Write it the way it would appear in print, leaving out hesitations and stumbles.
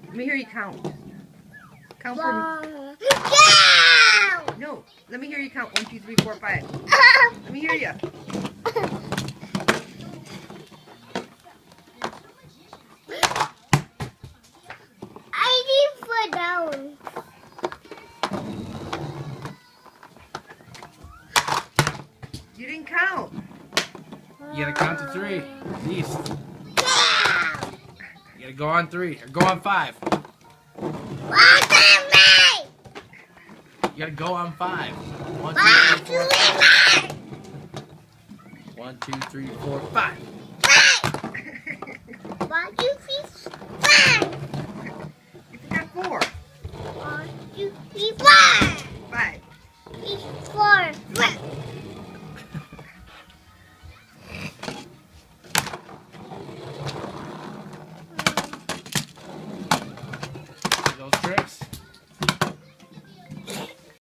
Let me hear you count. Count for One. me. Yeah! No, let me hear you count. 1, 2, 3, 4, 5. Let me hear you. I need foot down. You didn't count. You gotta count to 3. East. Yeah! You gotta go on 3. Or go on 5. What's in me? You gotta go on 5. 1, 2, One, 3, two, 4, three, 5. four. 1, 2, 3, 4, 5. Five. 1, 2, 3, 5. You forgot 4. 1, 2, 3, 4. 5. 3, 4. Those tricks.